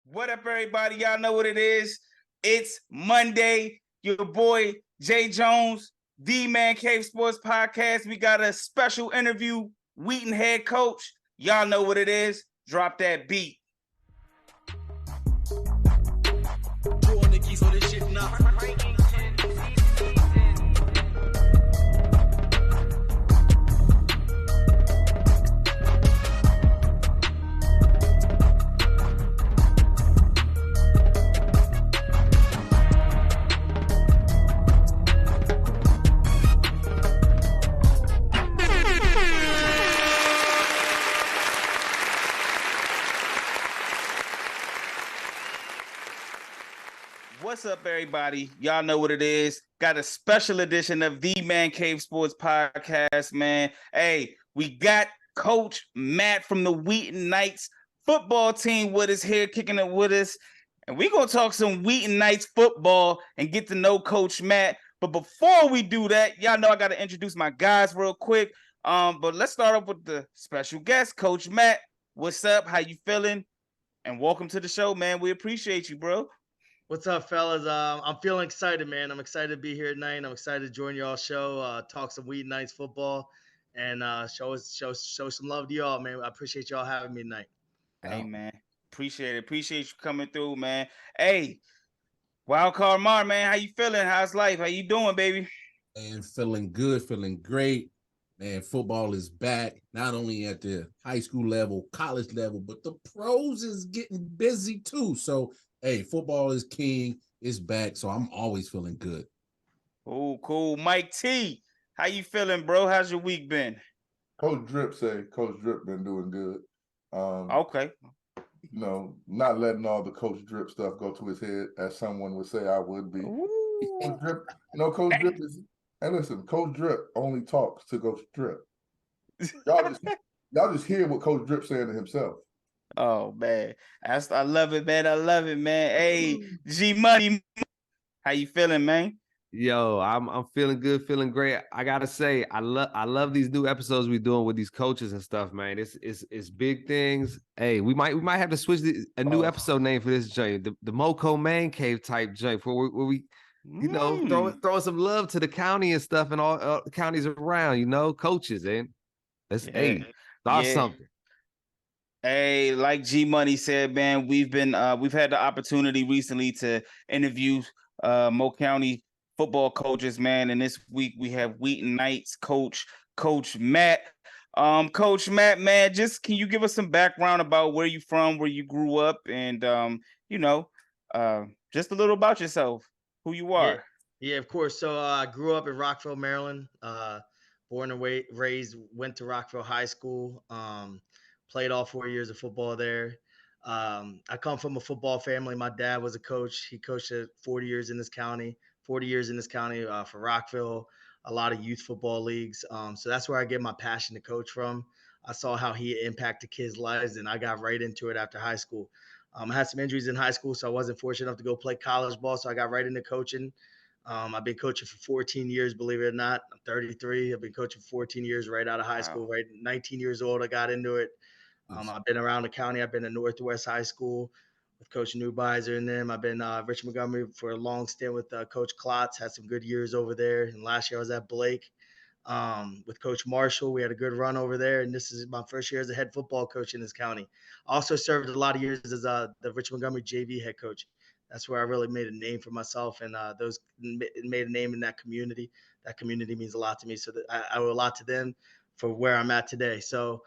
What up, everybody? Y'all know what it is. It's Monday. Your boy, Jae Jones, the Man Cave Sports Podcast. We got a special interview, Wheaton head coach. Y'all know what it is. Drop that beat. Doing the keys for this shit now. What's up, everybody? Y'all know what it is. Got a special edition of the Man Cave Sports Podcast, man. Hey, we got Coach Matt from the Wheaton Knights football team with us here, kicking it with us. And we're going to talk some Wheaton Knights football and get to know Coach Matt. But before we do that, y'all know I got to introduce my guys real quick. But let's start off with the special guest, Coach Matt. What's up? How you feeling? And welcome to the show, man. We appreciate you, bro. What's up, fellas? I'm feeling excited, man. I'm excited to be here tonight. I'm excited to join y'all show, talk some Wheaton Knights football, and show some love to y'all, man. I appreciate y'all having me tonight. Hey, man. Appreciate it. Appreciate you coming through, man. Hey, Wild Card Mar, man. How you feeling? How's life? How you doing, baby? And feeling good, feeling great. Man, football is back, not only at the high school level, college level, but the pros is getting busy too. So, hey, football is king. It's back. So I'm always feeling good. Oh, cool. Mike T, how you feeling, bro? How's your week been? Coach Drip been doing good. Okay. You know, not letting all the Coach Drip stuff go to his head, as someone would say I would be. Coach Drip, Coach Drip is. And listen, Coach Drip only talks to Coach Drip. Y'all just hear what Coach Drip saying to himself. Oh, man. I love it, man. I love it, man. Hey, G Money, how you feeling, man? Yo, I'm feeling good, feeling great. I gotta say, I love these new episodes we're doing with these coaches and stuff, man. It's big things. Hey, we might have to switch a new episode name for this joint, the Moco Man Cave type joint, where we throwing some love to the county and stuff and all counties around, coaches, and let's start something. Hey, like G Money said, man, we've had the opportunity recently to interview Mo County football coaches, man. And this week we have Wheaton Knights coach Matt. Coach Matt, man, just can you give us some background about where you from, where you grew up, and just a little about yourself, who you are. Yeah, of course. So I grew up in Rockville, Maryland. Born and raised, went to Rockville High School. Played all 4 years of football there. I come from a football family. My dad was a coach. He coached 40 years in this county for Rockville, a lot of youth football leagues. So that's where I get my passion to coach from. I saw how he impacted kids' lives, and I got right into it after high school. I had some injuries in high school, so I wasn't fortunate enough to go play college ball. So I got right into coaching. I've been coaching for 14 years, believe it or not. I'm 33. I've been coaching for 14 years right out of high school. Right, 19 years old, I got into it. I've been around the county. I've been at Northwest High School with Coach Newbiser and them. I've been Richmond Montgomery for a long stint with Coach Klotz. Had some good years over there. And last year I was at Blake with Coach Marshall. We had a good run over there. And this is my first year as a head football coach in this county. I also served a lot of years as the Richmond Montgomery JV head coach. That's where I really made a name for myself, and those made a name in that community. That community means a lot to me. So that I owe a lot to them for where I'm at today. So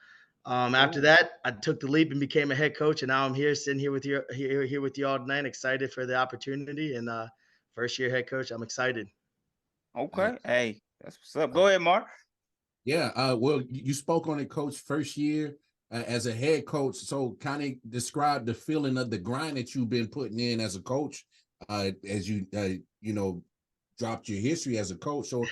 after that, I took the leap and became a head coach, and now I'm here, sitting here with you, here with you all tonight. Excited for the opportunity, and first year head coach. I'm excited. Okay, hey, that's what's up. Go ahead, Mark. Yeah, well, you spoke on it, Coach. First year as a head coach, so kind of describe the feeling of the grind that you've been putting in as a coach, as you dropped your history as a coach. So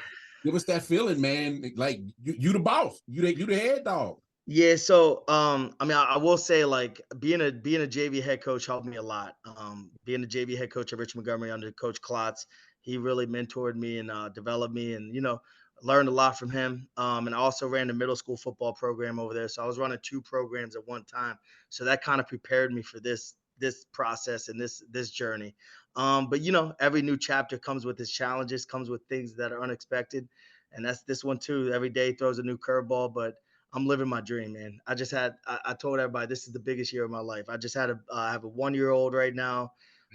give us that feeling, man. Like you the boss, you the head dog. Yeah, so I will say, like, being a JV head coach helped me a lot. Being a JV head coach at Richmond Montgomery under Coach Klotz, he really mentored me and developed me, and learned a lot from him. And I also ran the middle school football program over there, so I was running two programs at one time. So that kind of prepared me for this this process and this journey. But every new chapter comes with its challenges, comes with things that are unexpected, and that's this one too. Every day throws a new curveball, but I'm living my dream, man. I told everybody this is the biggest year of my life. I have a 1-year-old right now.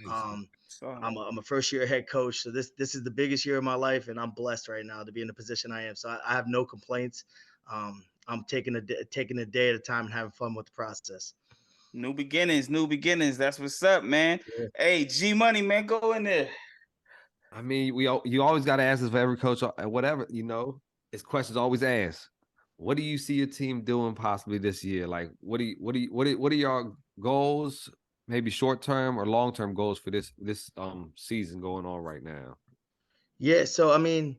Um, So I'm a first year head coach, so this is the biggest year of my life, and I'm blessed right now to be in the position I am. So I have no complaints. I'm taking a day at a time and having fun with the process. new beginnings, new beginnings. That's what's up, man. Yeah. Hey, G Money, man, go in there. I mean, you always got to ask this for every coach, whatever, it's questions always asked. What do you see your team doing possibly this year? Like, what are your goals, maybe short term or long term goals for this season going on right now? Yeah. So I mean,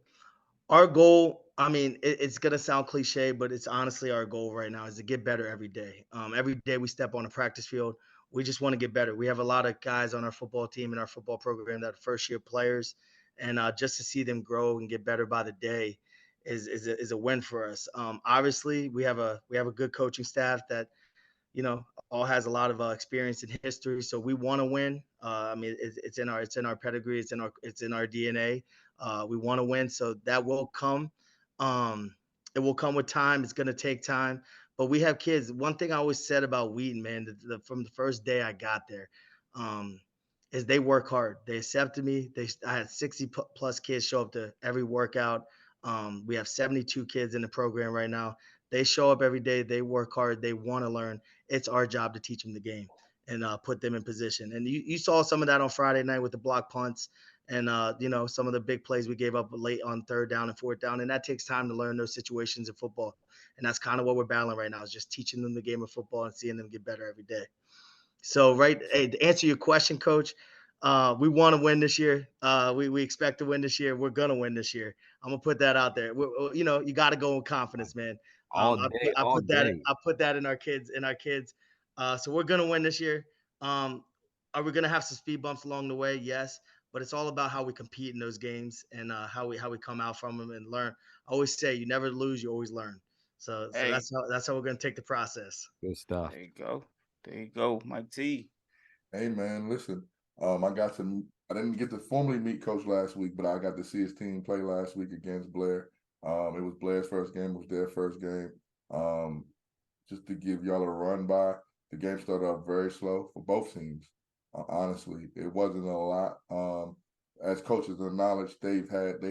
our goal, I mean, it's gonna sound cliche, but it's honestly our goal right now is to get better every day. Every day we step on a practice field, we just want to get better. We have a lot of guys on our football team and our football program that are first year players, and just to see them grow and get better by the day is a win for us. Obviously, we have a good coaching staff that all has a lot of experience and history. So we want to win. I mean, it's in our pedigree. It's in our DNA. We want to win, so that will come. It will come with time. It's going to take time, but we have kids. One thing I always said about Wheaton, man, from the first day I got there, um, is they work hard. They accepted me. I had 60 plus kids show up to every workout. We have 72 kids in the program right now. They show up every day. They work hard. They want to learn. It's our job to teach them the game and put them in position. And you saw some of that on Friday night with the block punts and some of the big plays we gave up late on 3rd down and 4th down. And that takes time to learn those situations in football. And that's kind of what we're battling right now, is just teaching them the game of football and seeing them get better every day. So, hey, to answer your question, Coach, we want to win this year. We expect to win this year. We're gonna win this year. I'm gonna put that out there. You got to go with confidence, man. All I, day, I all put that. day. I put that in our kids. So we're gonna win this year. Are we gonna have some speed bumps along the way? Yes, but it's all about how we compete in those games and how we come out from them and learn. I always say, you never lose, you always learn. So Hey, that's how we're gonna take the process. Good stuff. there you go. There you go, Mike T. Hey man, listen. I didn't get to formally meet Coach last week, but I got to see his team play last week against Blair. It was Blair's first game, it was their first game. Just to give y'all a run by, the game started off very slow for both teams. Honestly, it wasn't a lot. As coaches acknowledged, they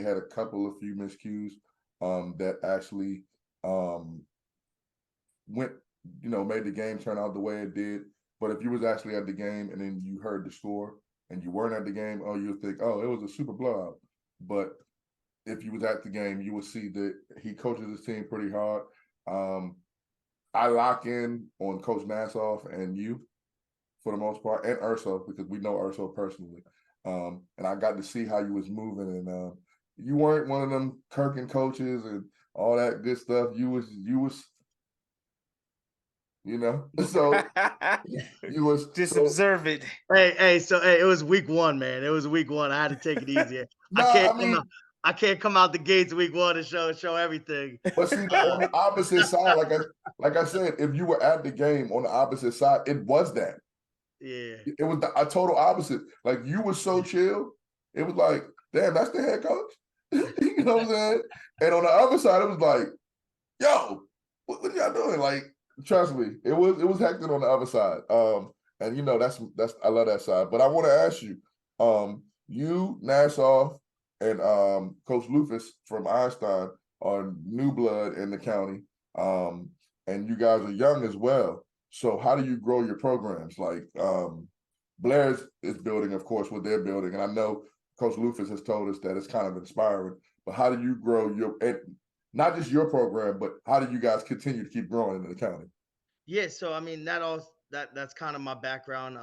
had a couple of few miscues that actually made the game turn out the way it did. But if you was actually at the game and then you heard the score and you weren't at the game, you'd think, it was a super blowout. But if you was at the game, you would see that he coaches his team pretty hard. I lock in on Coach Nassau and you for the most part, and Urso, because we know Urso personally. And I got to see how you was moving, and you weren't one of them Kirkin coaches and all that good stuff. You was so you was Just observe it. So it was week 1, man. It was week 1. I had to take it easy. I can't come out the gates week 1 and show everything. But see, on the opposite side, like I said, if you were at the game on the opposite side, it was that. Yeah. It was a total opposite. Like, you were so chill. It was like, damn, that's the head coach. You know what I'm saying? And on the other side, it was like, yo, what y'all doing? Like, trust me, it was hectic on the other side. And that's I love that side. But I want to ask you, you, Nassau, and Coach Lufus from Einstein are new blood in the county. And you guys are young as well. So how do you grow your programs? Like, Blair is building, of course, what they're building. And I know Coach Lufus has told us that it's kind of inspiring. But how do you grow not just your program, but how do you guys continue to keep growing in the county? Yeah, so I mean, that's kind of my background.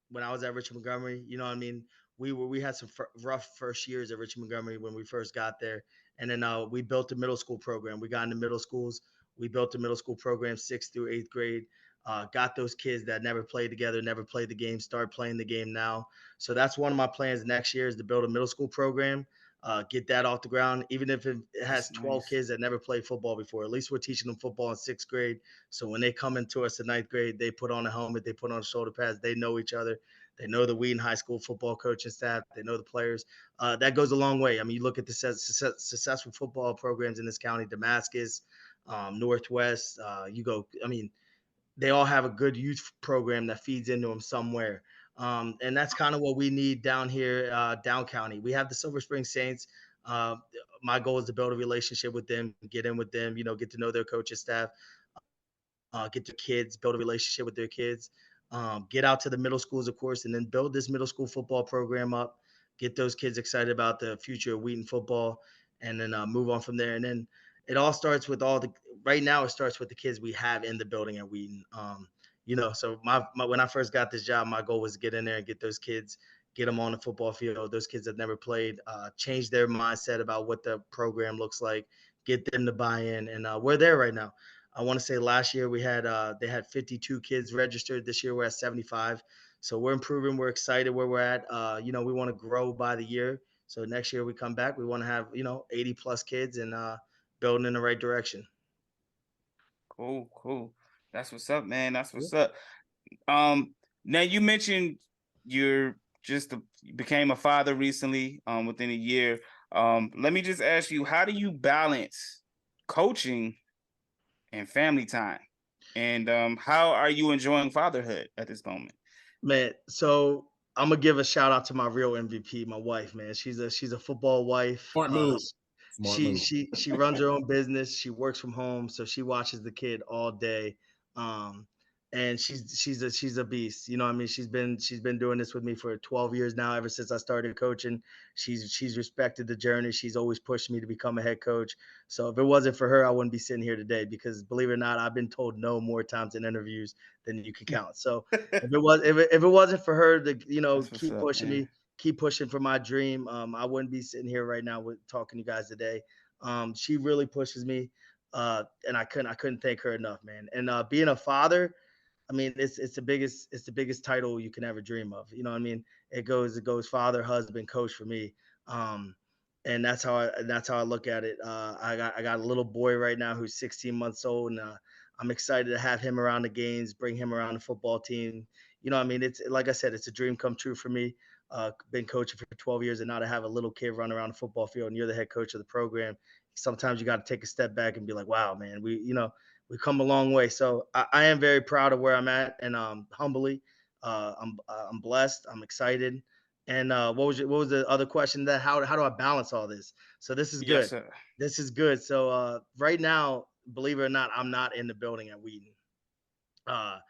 When I was at Richmond Montgomery, you know what I mean? We had some rough first years at Richmond Montgomery when we first got there. And then we built a middle school program. We got into middle schools. We built a middle school program, 6th through 8th grade. Got those kids that never played together, never played the game, start playing the game now. So that's one of my plans next year, is to build a middle school program. get that off the ground. Even if it has That's 12 nice. kids that never played football before, at least we're teaching them football in 6th grade. So when they come into us in 9th grade, they put on a helmet, they put on shoulder pads, they know each other. They know the Wheaton High School football coaching staff. They know the players. That goes a long way. I mean, you look at the successful football programs in this county, Damascus, Northwest. They all have a good youth program that feeds into them somewhere. And that's kind of what we need down here, down county. We have the Silver Spring Saints. My goal is to build a relationship with them, get in with them, get to know their coaching staff, get their kids, build a relationship with their kids, get out to the middle schools, of course, and then build this middle school football program up, get those kids excited about the future of Wheaton football, and then move on from there. And then it all starts with right now it starts with the kids we have in the building at Wheaton. So when I first got this job, my goal was to get in there and get those kids, get them on the football field. Those kids that never played, change their mindset about what the program looks like, get them to buy in. And we're there right now. I want to say last year they had 52 kids registered. This year we're at 75. So we're improving. We're excited where we're at. We want to grow by the year. So next year we come back, we want to have 80 plus kids and building in the right direction. Cool. That's what's up, man. That's what's up. Now you mentioned you became a father recently, within a year. Let me just ask you, how do you balance coaching and family time? And how are you enjoying fatherhood at this moment? Man, so I'm gonna give a shout out to my real MVP, my wife, man. She's a football wife. Smart move. Smart move. She runs her own business. She works from home, so she watches the kid all day. And she's a beast. You know what I mean? She's been doing this with me for 12 years now, ever since I started coaching. She's respected the journey. She's always pushed me to become a head coach. So if it wasn't for her, I wouldn't be sitting here today, because believe it or not, I've been told no more times in interviews than you can count. So if it wasn't for her to keep pushing me, keep pushing for my dream, I wouldn't be sitting here right now talking to you guys today. She really pushes me, and I couldn't thank her enough, man. And being a father, I mean, it's the biggest title you can ever dream of. You know what I mean? It goes father, husband, coach for me. And that's how I look at it. I got a little boy right now who's 16 months old, and I'm excited to have him around the games, bring him around the football team. You know what I mean? It's like I said, it's a dream come true for me. Been coaching for 12 years, and now to have a little kid run around the football field and you're the head coach of the program, sometimes you got to take a step back and be like, wow, man, we come a long way. So I am very proud of where I'm at, and humbly, I'm blessed. I'm excited. And what was the other question? That how do I balance all this? So this is good. Yes, sir. This is good. So right now, believe it or not, I'm not in the building at Wheaton.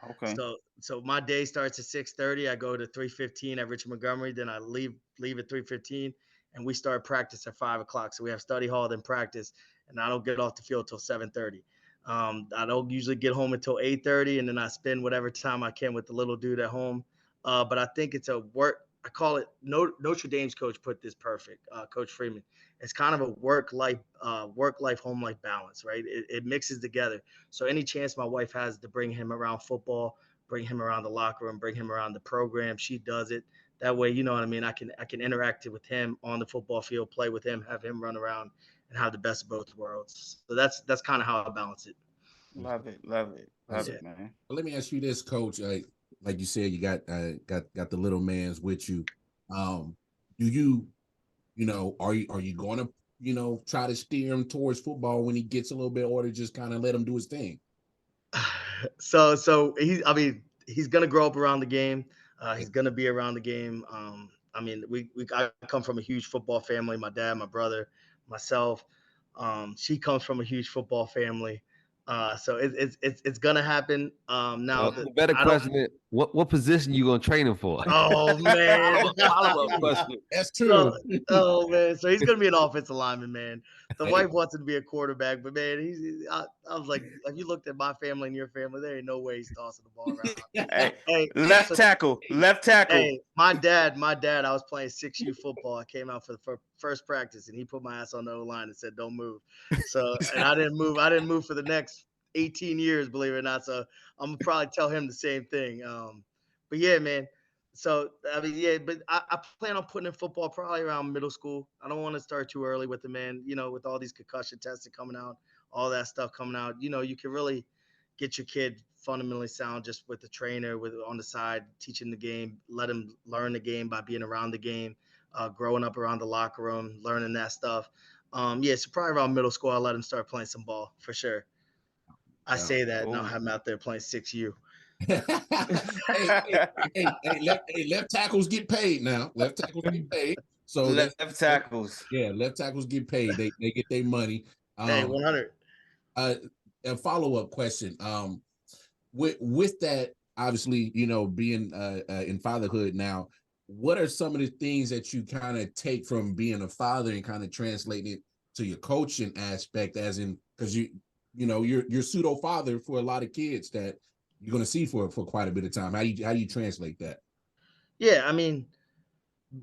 Okay. So my day starts at 6:30. I go to 3:15 at Richard Montgomery. Then I leave at 3:15, and we start practice at 5 o'clock. So we have study hall, then practice, and I don't get off the field till 7:30. I don't usually get home until 8:30, and then I spend whatever time I can with the little dude at home. But I think it's a work. I call it Notre Dame's coach put this perfect. Coach Freeman. It's kind of a work life, home life balance, right? It mixes together. So any chance my wife has to bring him around football, bring him around the locker room, bring him around the program, she does it. That way, you know what I mean. I can interact with him on the football field, play with him, have him run around, and have the best of both worlds. So that's kind of how I balance it. Love it, man. Well, let me ask you this, Coach. Like you said, you got the little man's with you. Do you are you going to try to steer him towards football when he gets a little bit, or to just kind of let him do his thing? So he's gonna grow up around the game. He's gonna be around the game. I come from a huge football family. My dad, my brother, myself. She comes from a huge football family. So it's gonna happen. Now the better question is, what position you gonna train him for? Oh man, Follow-up question. That's true. Oh man, so he's gonna be an offensive lineman, man. The wife wants him to be a quarterback, but man, I was like, if you looked at my family and your family, there ain't no way he's tossing the ball around. Hey, left tackle. Hey, my dad, I was playing 6U football. I came out for the first practice, and he put my ass on the O-line and said, "Don't move." So, and I didn't move for the next 18 years, believe it or not. So I'm gonna probably tell him the same thing. But yeah, man. So I mean, yeah, but I plan on putting in football probably around middle school. I don't want to start too early with the man. With all these concussion tests coming out, all that stuff coming out. You can really get your kid fundamentally sound just with the trainer, with on the side, teaching the game, let him learn the game by being around the game, growing up around the locker room, learning that stuff. Yeah, so probably around middle school, I'll let him start playing some ball for sure. I Yeah. say that, and I'll Cool. have him out there playing 6U. Left tackles get paid now. Left tackles get paid. So that's Left tackles. yeah, left tackles get paid. They get their money. Hey, 100. A follow-up question. With that, obviously, being in fatherhood now, what are some of the things that you kind of take from being a father and kind of translating it to your coaching aspect, as in, because you're pseudo father for a lot of kids that you're going to see for quite a bit of time. How you translate that? Yeah, I mean,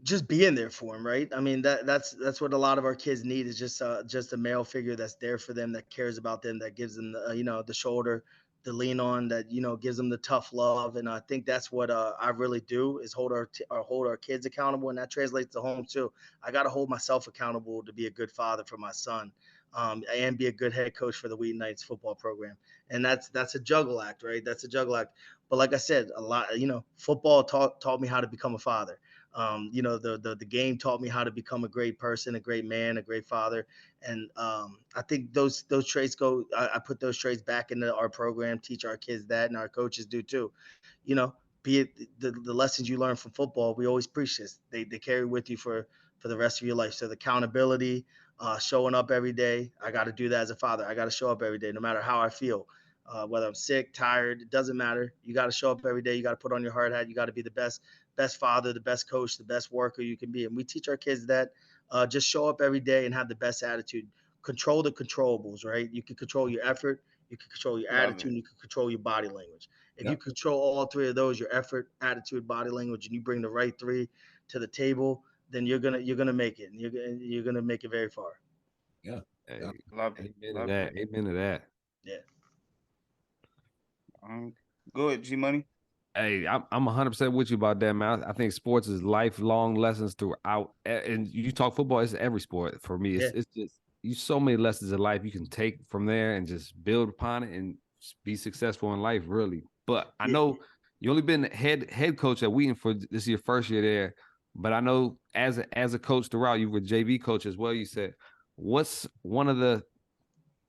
just being there for him, right? I mean, that's what a lot of our kids need, is just a male figure that's there for them, that cares about them, that gives them the the shoulder to lean on, that gives them the tough love. And I think that's what I really do, is hold our kids accountable, and that translates to home too. I got to hold myself accountable to be a good father for my son, and be a good head coach for the Wheaton Knights football program. And that's a juggle act, right? That's a juggle act. But like I said, a lot, football taught me how to become a father. The game taught me how to become a great person, a great man, a great father. And I think those traits I put those traits back into our program, teach our kids that, and our coaches do too. You know, be it the lessons you learn from football, we always preach this. They carry with you for the rest of your life. So the accountability, showing up every day. I got to do that as a father. I got to show up every day, no matter how I feel. Whether I'm sick, tired, it doesn't matter. You got to show up every day. You got to put on your hard hat. You got to be the best father, the best coach, the best worker you can be. And we teach our kids that, just show up every day and have the best attitude. Control the controllables, right? You can control your effort, you can control your Love attitude, it. and you can control your body language. If you Yep. control all three of those, your effort, attitude, body language, and you bring the right three to the table, then you're gonna make it, and you're gonna make it very far. Yeah. Hey, Yeah. Love it. amen to Love that. it. Amen to that. Yeah. Go ahead, G Money. Hey, I'm 100% with you about that, man. I think sports is lifelong lessons throughout, and you talk football. It's every sport for me. Yeah. It's just so many lessons in life you can take from there and just build upon it and be successful in life, really. But I Yeah. know you only been head coach at Wheaton for this is your first year there. But I know as a coach throughout, you were JV coach as well. You said, what's one of the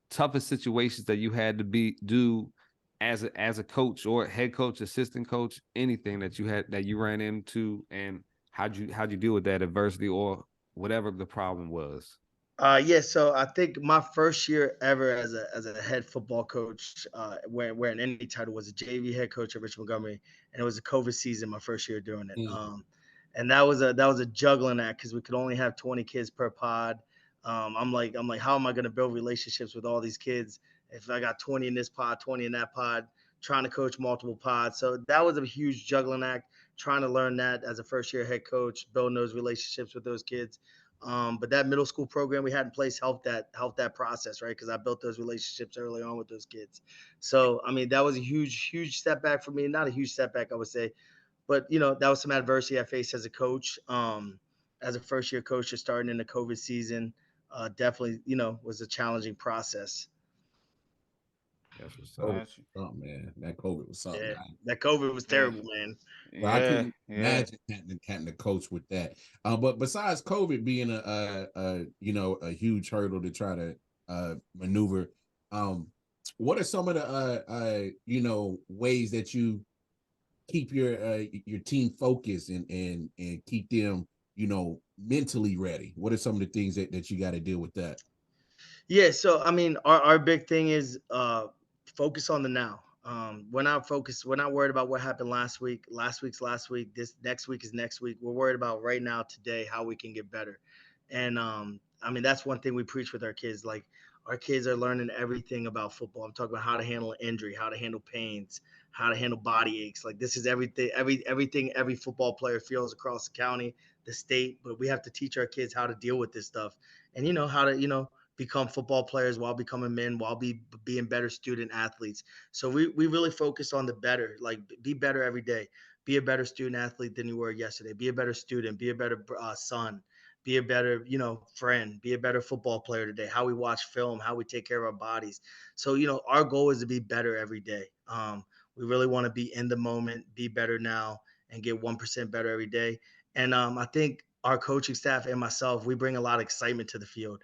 toughest situations that you had to do as a coach or head coach, assistant coach, anything that you ran into, and how'd you deal with that adversity or whatever the problem was? Yeah, so I think my first year ever as a head football coach, wearing any title, was a JV head coach at Richmond Montgomery, and it was a COVID season. My first year doing it, Mm. and that was a juggling act, because we could only have 20 kids per pod. I'm like, how am I going to build relationships with all these kids if I got 20 in this pod, 20 in that pod, trying to coach multiple pods? So that was a huge juggling act, trying to learn that as a first year head coach, building those relationships with those kids. But that middle school program we had in place helped that process, right? Because I built those relationships early on with those kids. So I mean, that was a huge setback for me. Not a huge setback, I would say, but that was some adversity I faced as a coach. As a first year coach, just starting in the COVID season, definitely was a challenging process. That's what's up. COVID Got you. was something, man. That COVID was something. Yeah, that COVID was Yeah. terrible, man. Well, I Yeah. couldn't Yeah. imagine having to coach with that. But besides COVID being a huge hurdle to try to maneuver, what are some of the ways that you keep your team focused and keep them mentally ready? What are some of the things that you got to deal with that? Yeah, so I mean, our big thing is focus on the now. We're not focused. We're not worried about what happened last week. Last week's last week. This next week is next week. We're worried about right now, today, how we can get better. And I mean, that's one thing we preach with our kids. Like, our kids are learning everything about football. I'm talking about how to handle injury, how to handle pains, how to handle body aches. Like, this is everything, everything every football player feels across the county, the state. But we have to teach our kids how to deal with this stuff, and how to become football players, while becoming men, while being better student athletes. So we really focus on the better, like be better every day. Be a better student athlete than you were yesterday. Be a better student. Be a better son. Be a better, friend. Be a better football player today. How we watch film, how we take care of our bodies. So, our goal is to be better every day. We really want to be in the moment, be better now, and get 1% better every day. And I think our coaching staff and myself, we bring a lot of excitement to the field.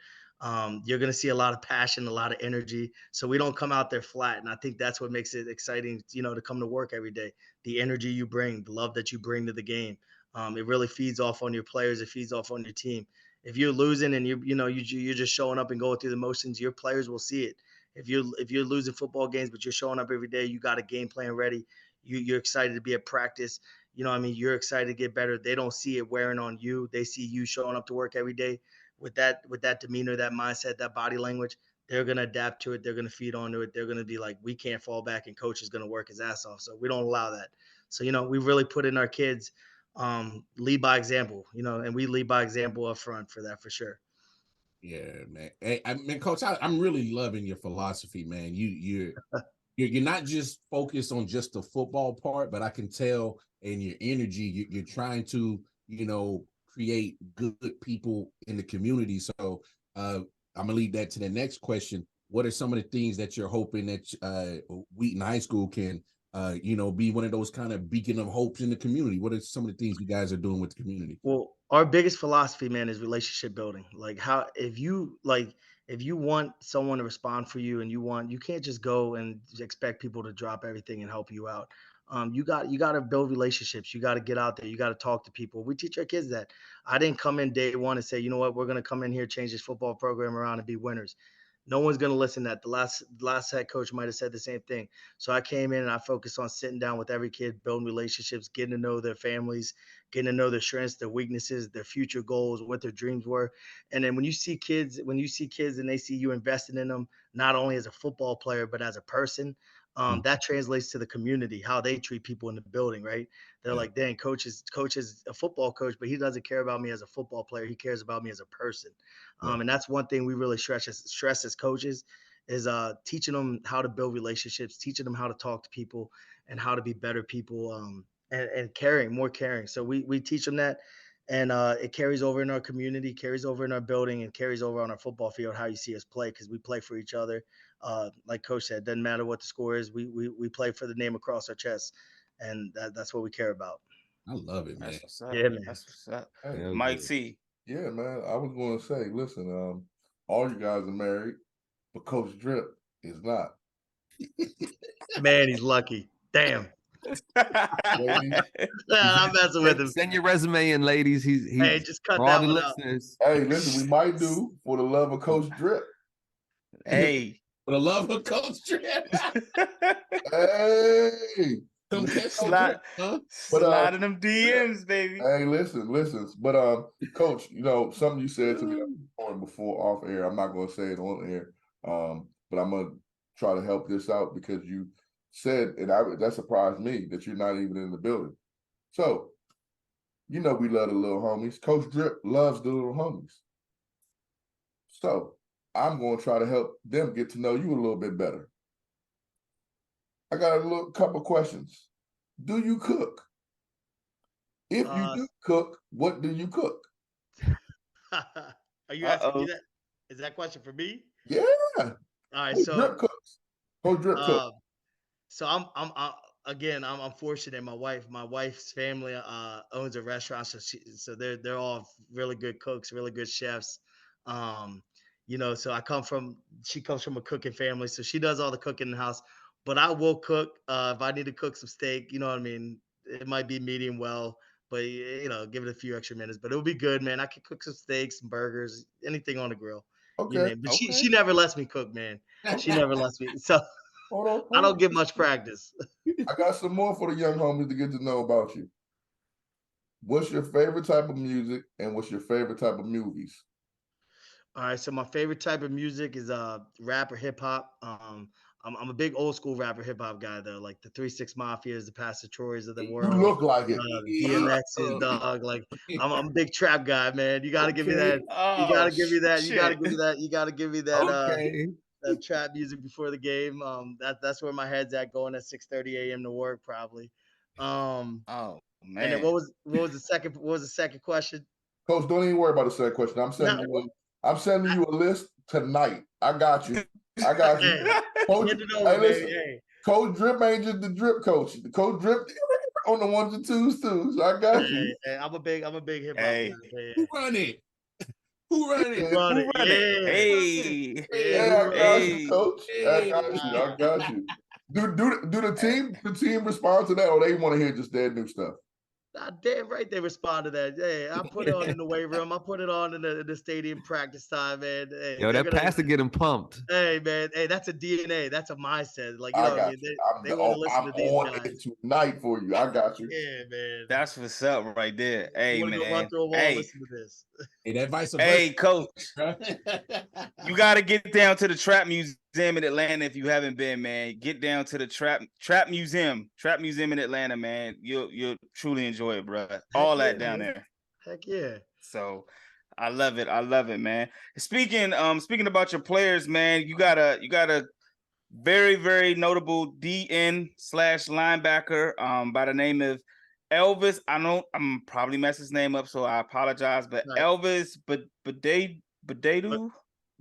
You're going to see a lot of passion, a lot of energy. So we don't come out there flat. And I think that's what makes it exciting, to come to work every day. The energy you bring, the love that you bring to the game. It really feeds off on your players. It feeds off on your team. If you're losing and you're just showing up and going through the motions, your players will see it. If you're losing football games, but you're showing up every day, you got a game plan ready. You're excited to be at practice. You're excited to get better. They don't see it wearing on you. They see you showing up to work every day with that demeanor, that mindset, that body language. They're gonna adapt to it. They're gonna feed onto it. They're gonna be like, we can't fall back, and coach is gonna work his ass off. So we don't allow that. So we really put in our kids, lead by example. And we lead by example up front for that, for sure. Yeah, man. Hey, I mean, Coach, I'm really loving your philosophy, man. You're not just focused on just the football part, but I can tell in your energy, you're trying to, create good people in the community. So I'm gonna leave that to the next question. What are some of the things that you're hoping that Wheaton High School can, be one of those kind of beacon of hopes in the community? What are some of the things you guys are doing with the community? Well, our biggest philosophy, man, is relationship building. Like, if you want someone to respond for you, and you can't just go and expect people to drop everything and help you out. You got to build relationships. You got to get out there. You got to talk to people. We teach our kids that. I didn't come in day one and say, you know what, we're going to come in here, change this football program around and be winners. No one's going to listen to that. The last head coach might have said the same thing. So I came in and I focused on sitting down with every kid, building relationships, getting to know their families, getting to know their strengths, their weaknesses, their future goals, what their dreams were. And then when you see kids and they see you investing in them, not only as a football player, but as a person, that translates to the community, how they treat people in the building, right? They're like, dang, coach is a football coach, but he doesn't care about me as a football player. He cares about me as a person. And that's one thing we really stress as coaches is teaching them how to build relationships, teaching them how to talk to people and how to be better people, and caring, more caring. So we teach them that, and it carries over in our community, carries over in our building, and carries over on our football field, how you see us play, because we play for each other. Like Coach said, doesn't matter what the score is. We play for the name across our chest, and that's what we care about. I love it, man. That's what's up. Yeah, man. That's what's up. Hey, Mike T. yeah, man. I was going to say, listen, all you guys are married, but Coach Drip is not. Man, he's lucky. Damn. Ladies, I'm messing with him. Send your resume in, ladies. He's Hey, just cut for that all the one out. listeners. hey, listen, we might do for the love of Coach Drip. Hey. For the love of Coach Drip. Hey, Come catch Slide, huh? slide in them DMs, baby. hey, listen. But Coach, something you said to me before off air. I'm not going to say it on air. But I'm gonna try to help this out because you said, and that surprised me that you're not even in the building. So, we love the little homies. Coach Drip loves the little homies. So I'm going to try to help them get to know you a little bit better. I got a little couple questions. Do you cook? If you do cook, what do you cook? Are you asking me that? Is that question for me? Yeah. All right. Coach So Drip cooks. Coach Drip cooks. So I'm fortunate. My wife's family owns a restaurant, so they're all really good cooks, really good chefs. So she comes from a cooking family, so she does all the cooking in the house. But I will cook if I need to cook some steak. You know what I mean? It might be medium well, but give it a few extra minutes. But it'll be good, man. I can cook some steaks, some burgers, anything on the grill. Okay. You name it. But she never lets me cook, man. She never lets me. So Hold on. I don't get much practice. I got some more for the young homies to get to know about you. What's your favorite type of music and what's your favorite type of movies? All right, so my favorite type of music is rap or hip hop. I'm a big old school rapper hip hop guy though, like the 3-6 Mafias, the Pastor Troys of the You world. look like it. DMX's dog. Like I'm a big trap guy, man. You gotta give me that. You Oh, gotta give me that. You gotta shit. give me that. You gotta give me that. Okay. That trap music before the game. That's where my head's at, going at 6:30 a.m. to work probably. Oh, And then man. what was the second question? Coach, don't even worry about the second question. I'm sending you a list tonight. I got you. I got you. Hey, Coach, send it over, hey, man. listen. Hey, Coach Drip ain't just the drip coach. The Coach Drip on the ones and twos too. So I got you. hey, I'm a big hip hop Hey. guy. Yeah. Who run it? Who run it? Run Who it. run it? Yeah. Hey. Yeah, Hey, who I run got it? you, Hey. Coach. I got you. I got you. Do the team respond to that, or they want to hear just their new stuff? Damn right they respond to that. Hey, I put it on in the weight room. I put it on in the stadium practice time, man. Hey, Yo, they're that gonna. pastor get him pumped. Hey, man. Hey, that's a DNA. That's a mindset. Like you I know what I got mean? you. They want to listen I'm to these on guys. it tonight for you. I got you. Yeah, man. That's what's up right there. You Hey, want to go run man. through a wall? Hey. Listen to this. Hey, that vice versa. Hey, Coach. Right? You got to get down to the Trap Museum in Atlanta if you haven't been, man. Get down to the Trap Museum in Atlanta, man. You'll truly enjoy it, bro. All that down man. there. Heck yeah. So I love it. I love it, man. Speaking about your players, man, you got a very, very notable DN / linebacker by the name of Elvis. I'm probably messing his name up, so I apologize. But Right. Elvis Badadu?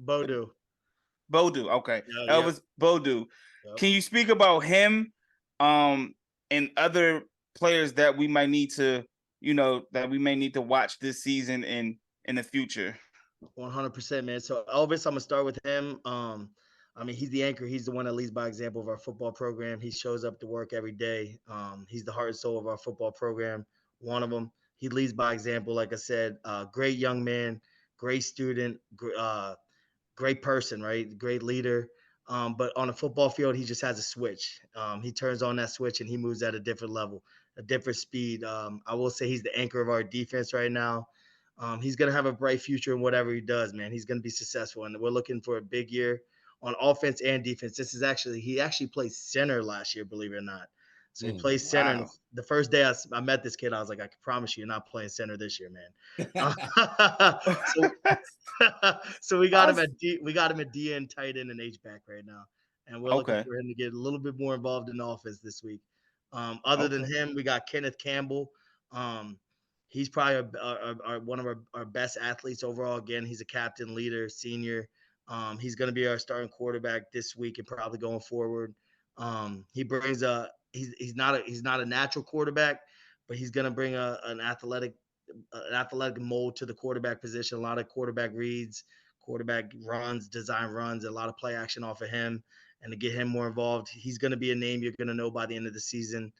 Bodu. Bodu. Okay. Yeah, yep. Elvis Bodu. Yep. Can you speak about him and other players that we might need to, that we may need to watch this season and in the future? 100%, man. So Elvis, I'm gonna start with him. I mean, he's the anchor. He's the one that leads by example of our football program. He shows up to work every day. He's the heart and soul of our football program. One of them. He leads by example, like I said. Great young man, great student, great person, right? Great leader. But on a football field, he just has a switch. He turns on that switch and he moves at a different level, a different speed. I will say he's the anchor of our defense right now. He's going to have a bright future in whatever he does, man. He's going to be successful. And we're looking for a big year on offense and defense. He actually played center last year, believe it or not. So he plays center. Wow. And the first day I met this kid, I was like, I can promise you, you're not playing center this year, man. So we got him at DN, tight end, and H back right now, and we're looking for him to get a little bit more involved in the offense this week. Other than him, we got Kenneth Campbell. He's probably one of our best athletes overall. Again, he's a captain, leader, senior. He's going to be our starting quarterback this week and probably going forward. He brings he's not a natural quarterback, but he's going to bring an athletic mold to the quarterback position. A lot of quarterback reads, quarterback runs, design runs, a lot of play action off of him. And to get him more involved, he's going to be a name you're going to know by the end of the season.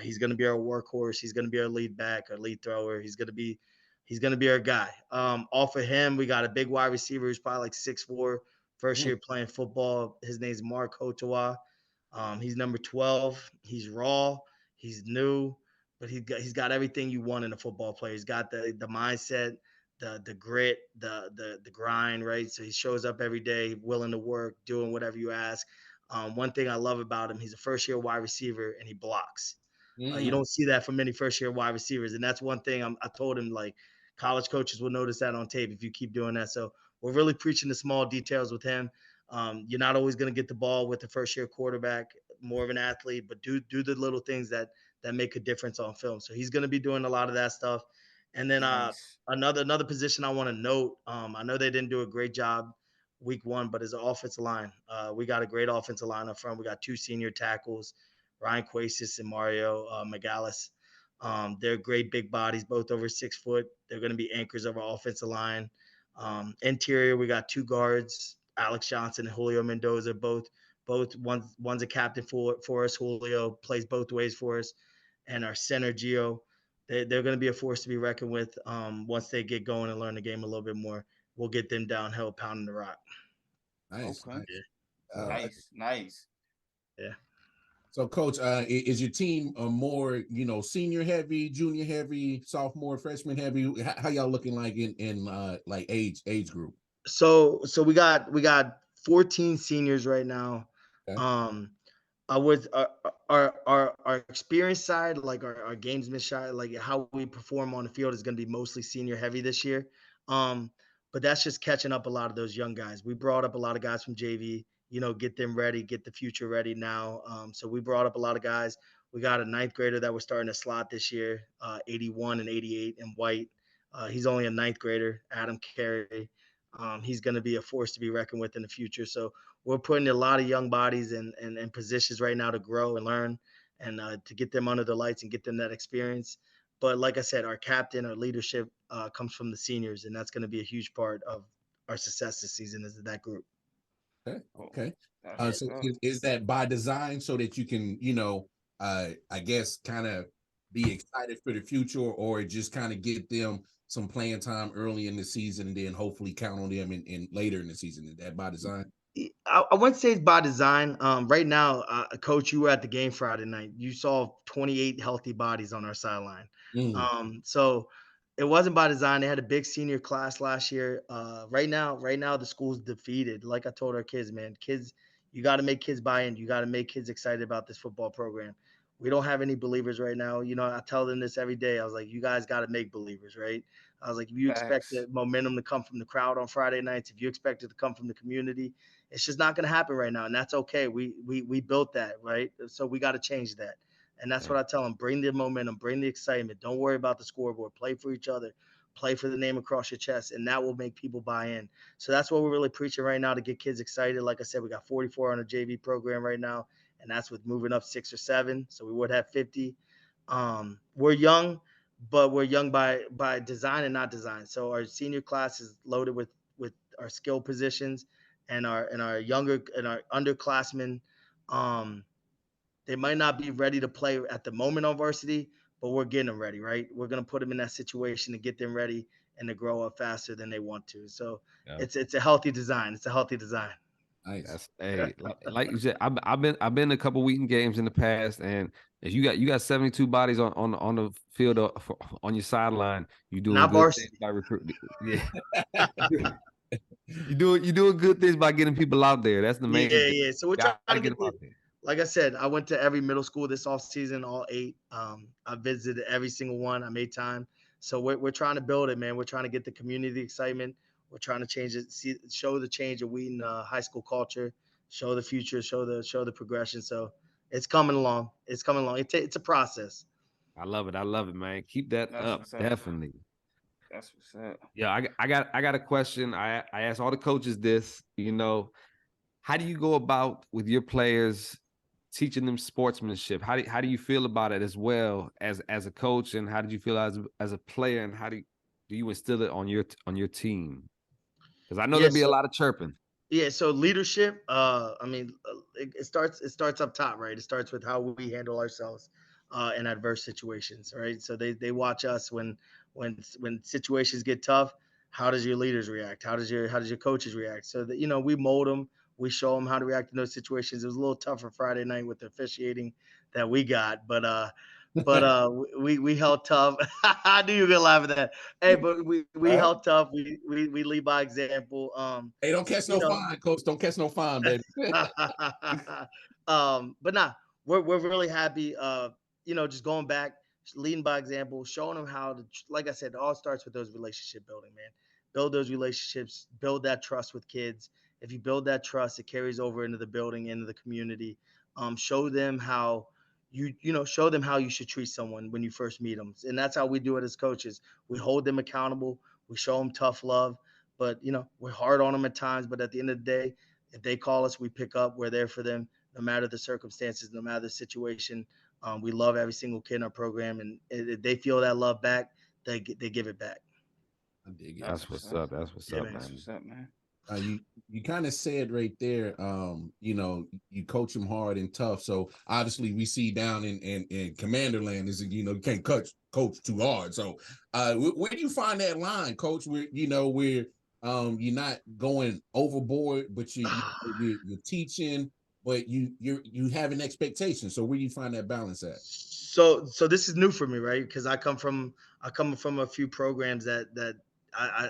He's going to be our workhorse. He's going to be our lead back, our lead thrower. He's going to be our guy. Off of him, we got a big wide receiver who's probably like 6'4", first year playing football. His name's Mark Otoa. He's number 12. He's raw. He's new, but he's got everything you want in a football player. He's got the mindset, the grit, the grind, right? So he shows up every day, willing to work, doing whatever you ask. One thing I love about him, he's a first-year wide receiver and he blocks. You don't see that from many first-year wide receivers, and that's one thing I told him. Like, college coaches will notice that on tape if you keep doing that. So we're really preaching the small details with him. You're not always going to get the ball with the first-year quarterback, more of an athlete, but do the little things that make a difference on film. So he's going to be doing a lot of that stuff. And then Nice. another position I want to note. I know they didn't do a great job week one, but as an offensive line, we got a great offensive line up front. We got 2 senior tackles, Ryan Quasis and Mario Megalis. They're great big bodies, both over 6 foot. They're going to be anchors of our offensive line. Interior, we got 2 guards, Alex Johnson and Julio Mendoza. Both one's a captain for us. Julio plays both ways for us, and our center Gio. They're going to be a force to be reckoned with. Once they get going and learn the game a little bit more, we'll get them downhill pounding the rock. Nice. Okay. Nice. Nice. Yeah. So, Coach, is your team more, senior heavy, junior heavy, sophomore, freshman heavy? How y'all looking like in like age group? So we got 14 seniors right now. Okay. I would our experience side, like our gamesman side, like how we perform on the field is going to be mostly senior heavy this year. Um, but that's just catching up a lot of those young guys. We brought up a lot of guys from JV, get them ready, get the future ready now. So we brought up a lot of guys. We got a ninth grader that we're starting to slot this year, 81 and 88 in white. He's only a ninth grader, Adam Carey. He's going to be a force to be reckoned with in the future. So we're putting a lot of young bodies in positions right now to grow and learn and to get them under the lights and get them that experience. But like I said, our captain, our leadership comes from the seniors, and that's going to be a huge part of our success this season is that group. Okay. Okay. That's So what's up. is that by design so that you can, I guess kind of be excited for the future, or just kind of get them some playing time early in the season and then hopefully count on them in later in the season? Is that by design? I wouldn't say it's by design. Right now, Coach, you were at the game Friday night. You saw 28 healthy bodies on our sideline. Mm. So it wasn't by design. They had a big senior class last year. Right now, the school's defeated. Like I told our kids, man, kids, you got to make kids buy in. You got to make kids excited about this football program. We don't have any believers right now. I tell them this every day. I was like, you guys got to make believers, right? I was like, if you expect Facts. the momentum to come from the crowd on Friday nights, if you expect it to come from the community, it's just not going to happen right now, and that's okay. We built that, right? So we got to change that, and that's what I tell them: bring the momentum, bring the excitement. Don't worry about the scoreboard. Play for each other, play for the name across your chest, and that will make people buy in. So that's what we're really preaching right now to get kids excited. Like I said, we got 44 on a JV program right now, and that's with moving up 6 or 7. So we would have 50. We're young, but we're young by design and not design. So our senior class is loaded with our skill positions, and our younger and our underclassmen, they might not be ready to play at the moment on varsity, but we're getting them ready, right? We're gonna put them in that situation to get them ready and to grow up faster than they want to. So Yeah. it's a healthy design. It's a healthy design. Nice. That's like you said. I've been to a couple Wheaton games in the past, and if you got 72 bodies on the field on your sideline, you doing Not good varsity. things by recruiting. Yeah, you doing good things by getting people out there. That's the main thing. Yeah. So we're trying Gotta to get get them out there. like I said, I went to every middle school this off season, all 8. I visited every single one. I made time. So we're trying to build it, man. We're trying to get the community excitement. We're trying to change it, show the change of Wheaton high school culture, show the future, show the progression. So it's coming along. It's coming along. It's a process. I love it, man. Keep that That's up, what's up. definitely. That's what's up. Yeah, I got a question. I ask all the coaches this. How do you go about with your players teaching them sportsmanship? How do you feel about it as well as a coach, and how did you feel as a player, and how do you instill it on your team? Because I know Yeah. there'll be a lot of chirping. Yeah, so leadership, it starts up top, right? It starts with how we handle ourselves in adverse situations, right? So they watch us when situations get tough. How does your leaders react? How does your coaches react? So that we mold them, we show them how to react in those situations. It was a little tougher Friday night with the officiating that we got, but we held tough. I knew you were gonna laugh at that. Hey, but we Huh? held tough. We lead by example. Hey, don't catch no You know, fine, coach. Don't catch no fine, baby. but nah, we're really happy. Just going back, leading by example, showing them how to. Like I said, it all starts with those relationship building, man. Build those relationships, build that trust with kids. If you build that trust, it carries over into the building, into the community. Show them how show them how you should treat someone when you first meet them, and that's how we do it as coaches. We hold them accountable. We show them tough love, but we're hard on them at times. But at the end of the day, if they call us, we pick up. We're there for them, no matter the circumstances, no matter the situation. We love every single kid in our program, and if they feel that love back, they give it back. I dig it. That's what's up. That's what's Yeah, up, man. That's man. what's up, man. You kind of said right there, you coach them hard and tough. So obviously we see down in Commander Land is you can't coach too hard. So where do you find that line, coach? Where you're not going overboard, but you're teaching, but you have an expectation. So where do you find that balance at? So this is new for me, right? Because I come from a few programs that I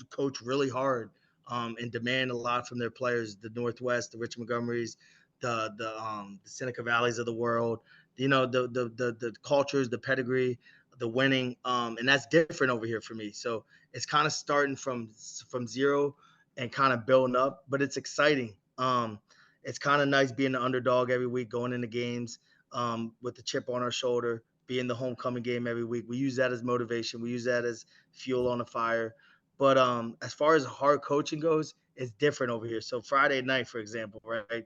coach really hard and demand a lot from their players. The Northwest, the Rich Montgomerys, the Seneca Valleys of the world, the cultures, the pedigree, the winning, and that's different over here for me. So it's kind of starting from zero and kind of building up, but it's exciting. It's kind of nice being the underdog every week, going into games with the chip on our shoulder, being the homecoming game every week. We use that as motivation. We use that as fuel on the fire. But as far as hard coaching goes, it's different over here. So Friday night, for example, right?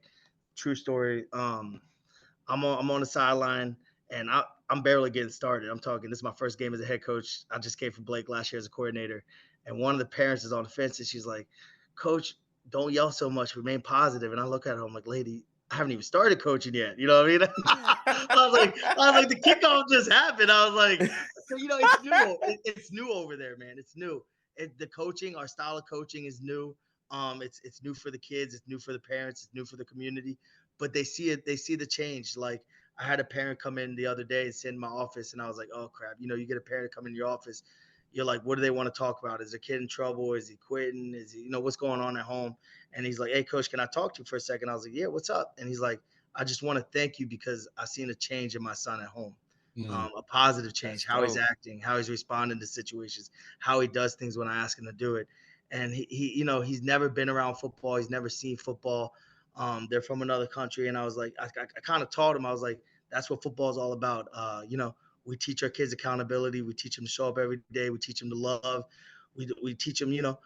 True story. I'm on the sideline and I'm barely getting started. I'm talking, this is my first game as a head coach. I just came from Blake last year as a coordinator. And one of the parents is on the fence and she's like, Coach, don't yell so much. Remain positive. And I look at her, I'm like, lady, I haven't even started coaching yet. You know what I mean? I was like, the kickoff just happened. I was like, so it's new. It's new over there, man. It's new. The coaching, our style of coaching is new. It's new for the kids. It's new for the parents. It's new for the community. But they see it. They see the change. Like I had a parent come in the other day and sit in my office, and I was like, oh crap. You get a parent come in your office. You're like, what do they want to talk about? Is their kid in trouble? Is he quitting? Is he, what's going on at home? And he's like, hey, coach, can I talk to you for a second? I was like, yeah, what's up? And he's like, I just want to thank you because I've seen a change in my son at home, a positive change, That's how he's dope. acting, how he's responding to situations, how he does things when I ask him to do it. And he's never been around football. He's never seen football. They're from another country. And I was like, I kind of taught him, I was like, that's what football is all about. We teach our kids accountability. We teach them to show up every day. We teach them to love. We teach them,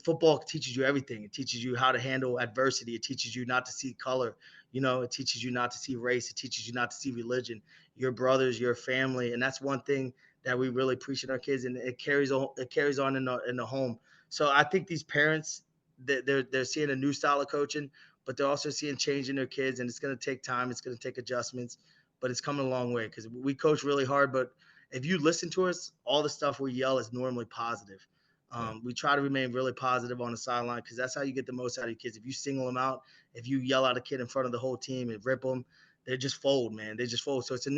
football teaches you everything. It teaches you how to handle adversity. It teaches you not to see color. It teaches you not to see race. It teaches you not to see religion, your brothers, your family. And that's one thing that we really preach in our kids. And it carries on in the home. So I think these parents, they're seeing a new style of coaching, but they're also seeing change in their kids. And it's going to take time. It's going to take adjustments, but it's coming a long way because we coach really hard. But if you listen to us, all the stuff we yell is normally positive. We try to remain really positive on the sideline because that's how you get the most out of your kids. If you single them out, if you yell at a kid in front of the whole team and rip them, they just fold, man. They just fold. So it's a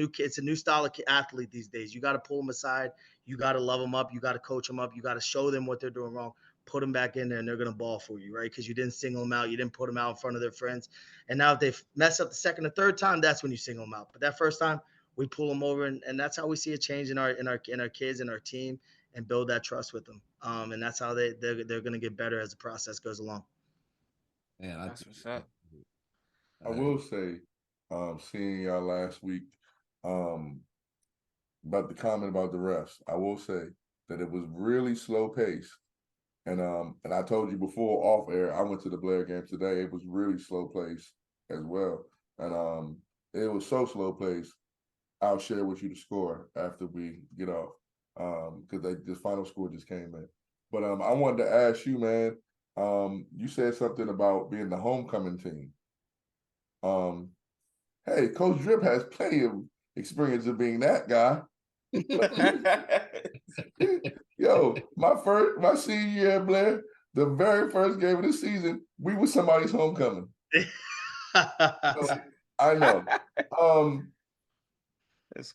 new style of athlete these days. You got to pull them aside. You got to love them up. You got to coach them up. You got to show them what they're doing wrong. Put them back in there, and they're gonna ball for you, right? Because you didn't single them out. You didn't put them out in front of their friends. And now if they mess up the second or third time, that's when you single them out. But that first time, we pull them over, and that's how we see a change in our kids and our team, and build that trust with them. And that's how they're going to get better as the process goes along. Man, That's what's up. I will say, seeing y'all last week, about the comment about the refs, I will say that it was really slow pace. And I told you before off air, I went to the Blair game today. It was really slow pace as well. And it was so slow pace. I'll share with you the score after we get off. Because the final score just came in. But I wanted to ask you, man, you said something about being the homecoming team. Hey, Coach Drip has plenty of experience of being that guy. Yo, my senior year at Blair, the very first game of the season, we were somebody's homecoming. So, I know.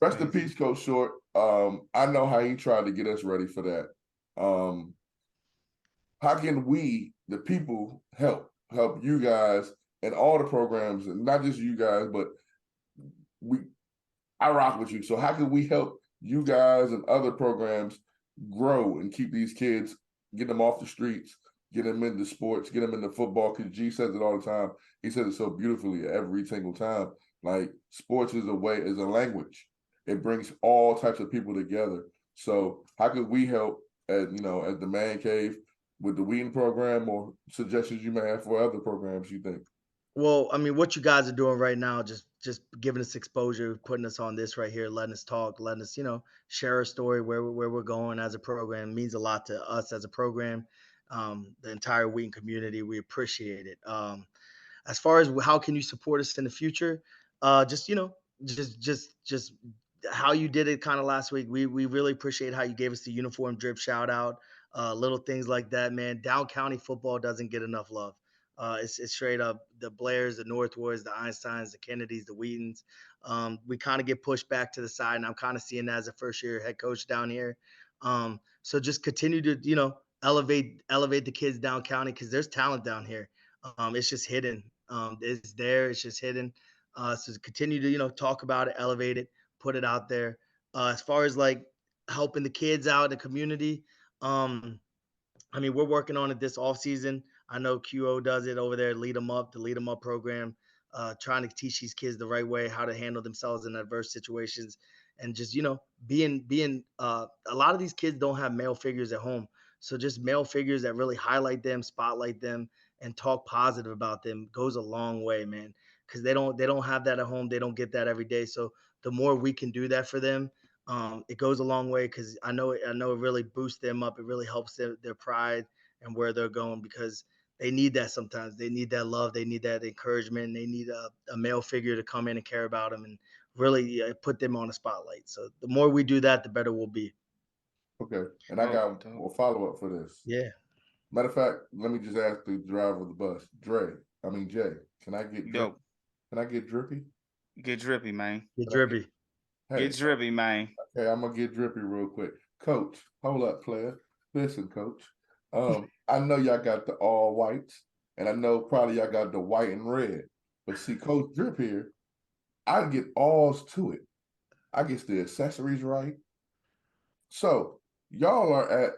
Rest in peace, Coach Short. I know how he tried to get us ready for that. How can we, the people, help you guys and all the programs, and not just you guys, but I rock with you. So how can we help you guys and other programs grow and keep these kids, get them off the streets, get them into sports, get them into football? Because G says it all the time. He says it so beautifully every single time. Like, sports is a language. It brings all types of people together. So how could we help as the Man Cave with the Wheaton program, or suggestions you may have for other programs you think? Well, I mean, what you guys are doing right now, just giving us exposure, putting us on this right here, letting us talk, letting us, share our story, where we're going as a program, means a lot to us as a program. The entire Wheaton community, we appreciate it. As far as how can you support us in the future, just how you did it kind of last week. We really appreciate how you gave us the uniform drip shout out, little things like that, man. Down County football doesn't get enough love. It's straight up the Blairs, the Northwoods, the Einsteins, the Kennedys, the Wheatons. We kind of get pushed back to the side, and I'm kind of seeing that as a first-year head coach down here. So just continue to, elevate the kids down county, because there's talent down here. It's just hidden. It's there. It's just hidden. So continue to, talk about it, elevate it, put it out there. As far as like helping the kids out in the community, we're working on it this off season. I know QO does it over there, the Lead 'em Up program, trying to teach these kids the right way, how to handle themselves in adverse situations, and just being. A lot of these kids don't have male figures at home, so just male figures that really highlight them, spotlight them, and talk positive about them goes a long way, man. Because they don't have that at home, they don't get that every day. So the more we can do that for them, it goes a long way because I know it really boosts them up. It really helps their pride and where they're going because they need that sometimes. They need that love. They need that encouragement. They need a male figure to come in and care about them and really put them on the spotlight. So the more we do that, the better we'll be. Okay. And I got a follow-up for this. Yeah. Matter of fact, let me just ask the driver of the bus, Jay, can I get drippy? Get drippy, man. Get drippy. Get drippy, man. Okay, I'm gonna get drippy real quick. Coach, hold up, player. Listen, coach. I know y'all got the all whites, and I know probably y'all got the white and red. But see, Coach Drip here, I get alls to it. I get the accessories right. So y'all are at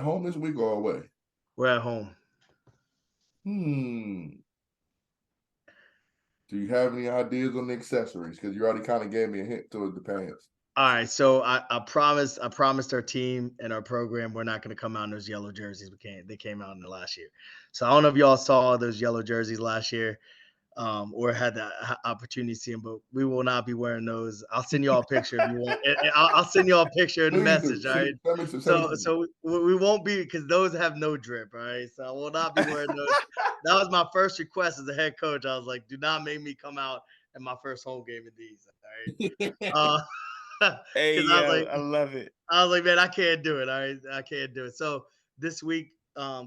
home this week or away? We're at home. Do you have any ideas on the accessories? Because you already kind of gave me a hint towards the pants. All right, so I promised our team and our program we're not going to come out in those yellow jerseys. They came out in the last year. So I don't know if y'all saw those yellow jerseys last year, or had the opportunity to see them, but we will not be wearing those. I'll send y'all a picture if you want. I'll send y'all a picture in the message. All right. So we won't be because those have no drip. All right. So I will not be wearing those. That was my first request as a head coach. I was like, do not make me come out in my first home game in these. All right. Hey, I love it. I was like, man, I can't do it. I can't do it. So this week,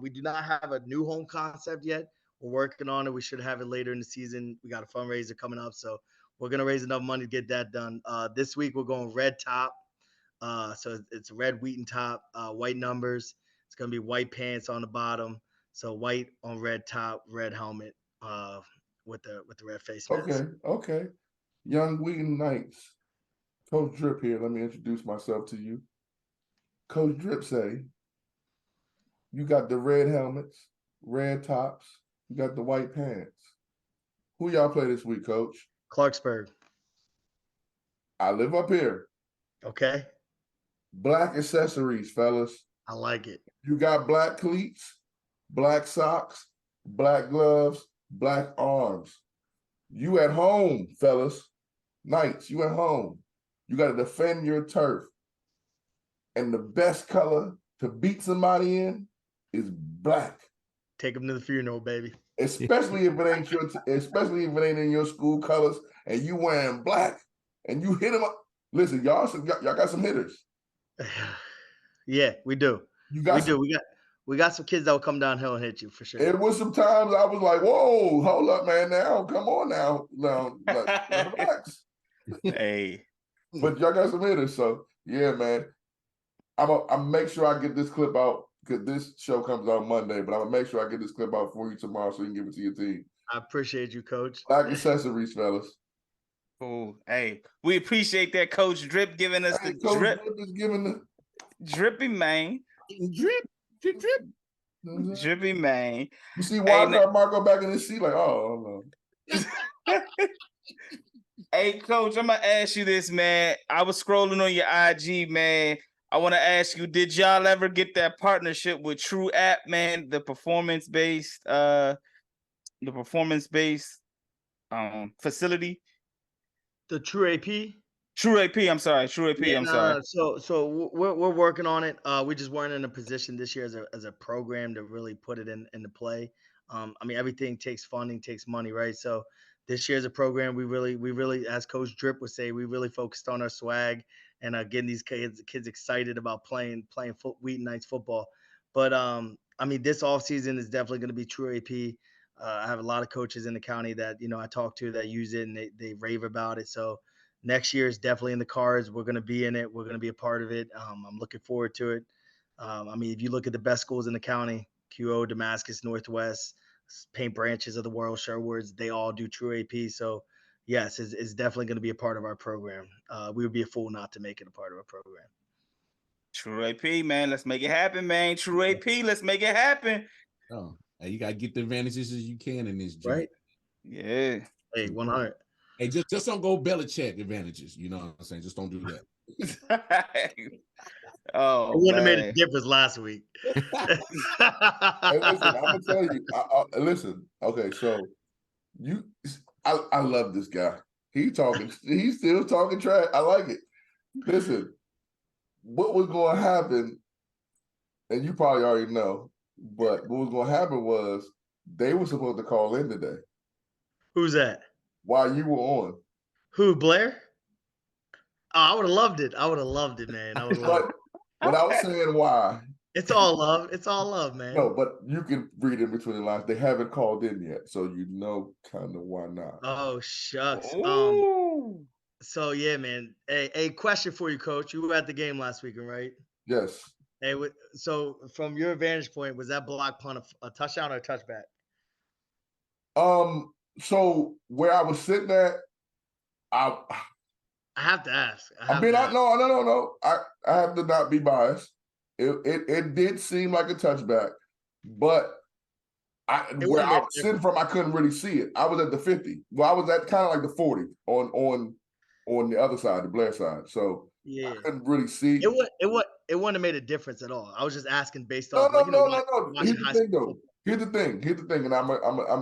we do not have a new home concept yet. We're working on it. We should have it later in the season. We got a fundraiser coming up, so we're gonna raise enough money to get that done. This week we're going red top. So it's a red Wheaton top, white numbers. It's gonna be white pants on the bottom. So white on red top, red helmet, with the red face mask. Okay. Young Wheaton Knights. Coach Drip here. Let me introduce myself to you. Coach Drip say, you got the red helmets, red tops, you got the white pants. Who y'all play this week, Coach? Clarksburg. I live up here. Okay. Black accessories, fellas. I like it. You got black cleats, black socks, black gloves, black arms. You at home, fellas. Knights, you at home. You got to defend your turf. And the best color to beat somebody in is black. Take them to the funeral, baby. Especially if it ain't in your school colors and you wearing black and you hit them up. Listen, y'all got some hitters. Yeah, we do. We got some kids that will come downhill and hit you for sure. It was some times I was like, whoa, hold up, man. Now, come on now. Relax. Hey. But y'all got some hitters, so yeah, man. I'm make sure I get this clip out because this show comes out Monday, but I'm gonna make sure I get this clip out for you tomorrow so you can give it to your team. I appreciate you, Coach. Black accessories, fellas. Cool. Hey, we appreciate that, Coach Drip, giving us the Coach drip. Drip is giving the Drippy, man. Drip. Drippy, man. You see Wildcard Marco back in his seat, like, oh no. Hey, Coach, I'm gonna ask you this, man. I was scrolling on your IG, man. I want to ask you, did y'all ever get that partnership with True App, man? The performance-based facility? The True AP? True AP, I'm sorry. True AP, Yeah, I'm sorry. So we're working on it. We just weren't in a position this year as a program to really put it into play. Everything takes funding, takes money, right? So this year as a program, we really, as Coach Drip would say, we really focused on our swag and getting these kids excited about playing Wheaton Knights football. But this offseason is definitely going to be True AP. I have a lot of coaches in the county that I talk to that use it and they rave about it. So next year is definitely in the cards. We're going to be in it. We're going to be a part of it. I'm looking forward to it. If you look at the best schools in the county, QO, Damascus, Northwest, Paint Branches of the world, Sherwoods, they all do true AP. So yes, it's definitely going to be a part of our program. We would be a fool not to make it a part of our program. True AP, man. Let's make it happen, man. True AP, let's make it happen. Oh, hey, you gotta get the advantages as you can in this joint. Right? Yeah. Hey, 100. Hey, just don't go Belichick advantages. You know what I'm saying? Just don't do that. Oh, It wouldn't have made a man. difference last week. Hey, listen, I'm gonna tell you. Listen, okay, so I love this guy. He's still talking trash. I like it. Listen, what was going to happen, and you probably already know, but what was going to happen was they were supposed to call in today Who's that? while you were on. Who, Blair? Oh, I would have loved it. I would have loved it, man. I would have loved But without saying why, It's all love. It's all love, man. no, but you can read in between the lines. They haven't called in yet, so you know kind of why not. Oh, shucks. Ooh. So yeah, man. A question for you, Coach. You were at the game last weekend, right? Yes. Hey, so from your vantage point, was that block punt a touchdown or a touchback? So where I was sitting at, I have to ask. No. I have to not be biased. It did seem like a touchback, but where I was sitting from, I couldn't really see it. I was at the 50. Well, I was at kind of like the 40 on the other side, the Blair side. So yeah, I couldn't really see. It wouldn't have made a difference at all. I was just asking based No. off. Here's the thing, though. Here's the thing, and I'm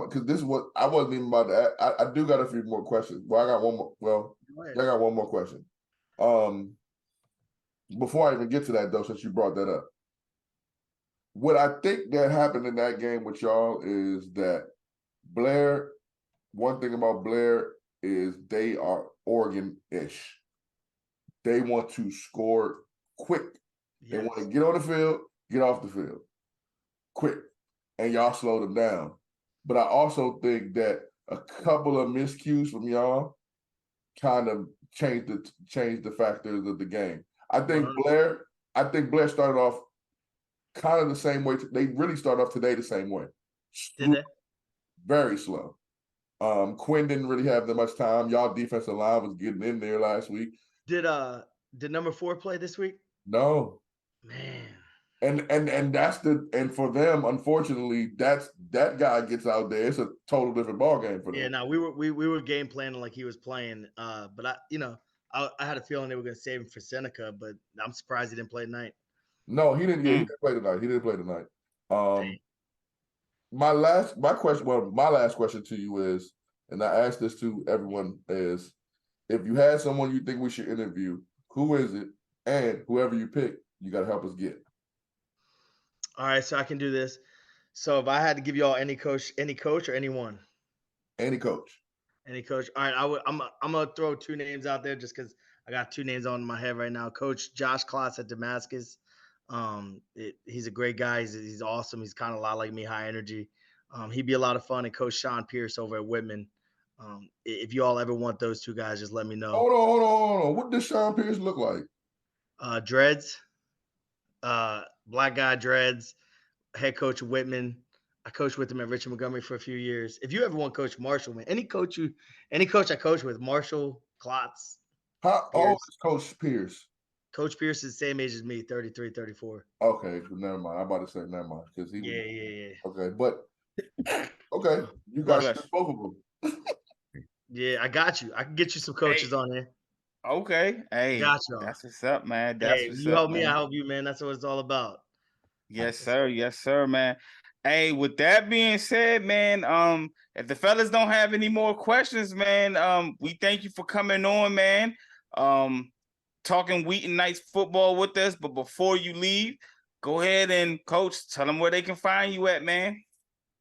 because this is what I wasn't even about to ask. I do got a few more questions. Well, I got one more. Well, I got one more question. Before I even get to that, though, since you brought that up, what I think that happened in that game with y'all is that Blair. One thing about Blair is they are Oregon-ish. They want to score quick. They want to get on the field, get off the field, quick. And y'all slowed them down. But I also think that a couple of miscues from y'all kind of changed the factors of the game. I think Blair started off kind of the same way. They really started off today the same way. Did they? Very slow. Quinn didn't really have that much time. Y'all defensive line was getting in there last week. Did number 4 play this week? No. Man. And that's for them, unfortunately, that guy gets out there. It's a total different ball game for them. Yeah, no, we were game planning like he was playing. But I had a feeling they were going to save him for Seneca, but I'm surprised he didn't play tonight. No, he didn't. Yeah, he didn't play tonight. He didn't play tonight. My last question to you is, and I asked this to everyone, is if you had someone you think we should interview, who is it? And whoever you pick, you got to help us get. All right, so I can do this. So if I had to give y'all any coach or anyone? Any coach. Any coach. All right, I'm gonna throw 2 names out there just because I got 2 names on my head right now. Coach Josh Klotz at Damascus. He's a great guy. He's awesome. He's kind of a lot like me, high energy. He'd be a lot of fun. And Coach Sean Pierce over at Whitman. If you all ever want those 2 guys, just let me know. Hold on. What does Sean Pierce look like? Dreads. Black guy, dreads, head coach of Whitman. I coached with him at Richard Montgomery for a few years. If you ever want Coach Marshall, man, any coach I coach with, Marshall, Klotz. How old is Coach Pierce? Coach Pierce is the same age as me, 33, 34. Okay, never mind. I'm about to say never mind because he. Yeah. Okay, but okay, you got both of them. Yeah, I got you. I can get you some coaches on here. Okay. Hey, got y'all. That's what's up, man. You help me, I help you, man. That's what it's all about. Yes, sir. Yes, sir, man. Hey, with that being said, man, if the fellas don't have any more questions, man, we thank you for coming on, man. Talking Wheaton Knights football with us. But before you leave, go ahead and Coach, tell them where they can find you at, man.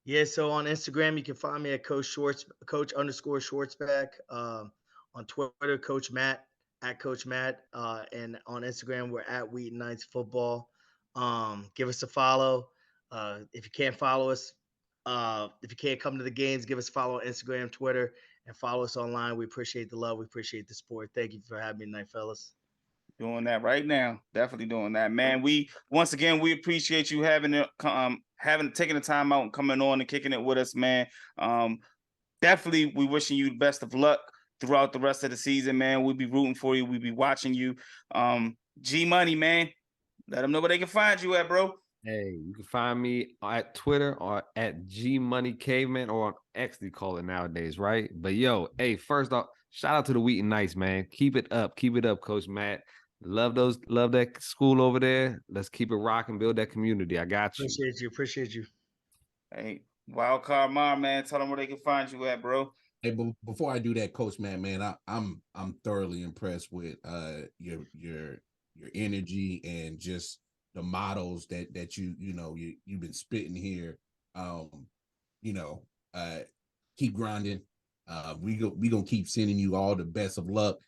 Yeah, so on Instagram, you can find me at Coach_Schwartzback. On Twitter, Coach Matt, at Coach Matt. And on Instagram, we're at Wheaton Knights Football. Give us a follow. If you can't follow us, if you can't come to the games, give us a follow on Instagram, Twitter, and follow us online. We appreciate the love. We appreciate the support. Thank you for having me tonight, fellas. Doing that right now. Definitely doing that, man. We once again we appreciate you having taking the time out and coming on and kicking it with us, man. Definitely, we wishing you the best of luck throughout the rest of the season, man. We'll be rooting for you. We'll be watching you. G Money, man. Let them know where they can find you at, bro. Hey, you can find me at Twitter or at G Money Caveman, or on X they call it nowadays, right? But yo, hey, first off, shout out to the Wheaton Knights, man. Keep it up, Coach Matt. Love that school over there. Let's keep it rocking, build that community. I got you. Appreciate you. Hey, Wildcard Mar, man. Tell them where they can find you at, bro. Hey, but before I do that, Coach man, I'm thoroughly impressed with your energy and just the models that you've been spitting here. Keep grinding. We gonna keep sending you all the best of luck.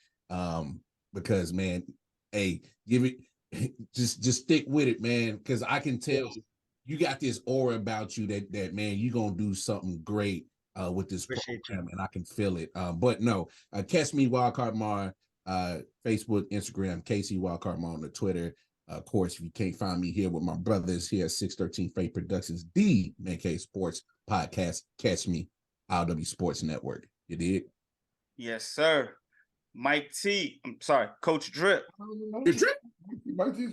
Because man, hey, give it just stick with it, man. Because I can tell you got this aura about you that man, you're gonna do something great with this program, and I can feel it. But no, catch me Wildcard Mar, Facebook, Instagram, KC Wildcard Mar on the Twitter. Of course, if you can't find me here with my brothers here at 613 Faye Productions, the Man Cave Sports Podcast, catch me, RW Sports Network. You did? Yes, sir. Coach Drip. Mike T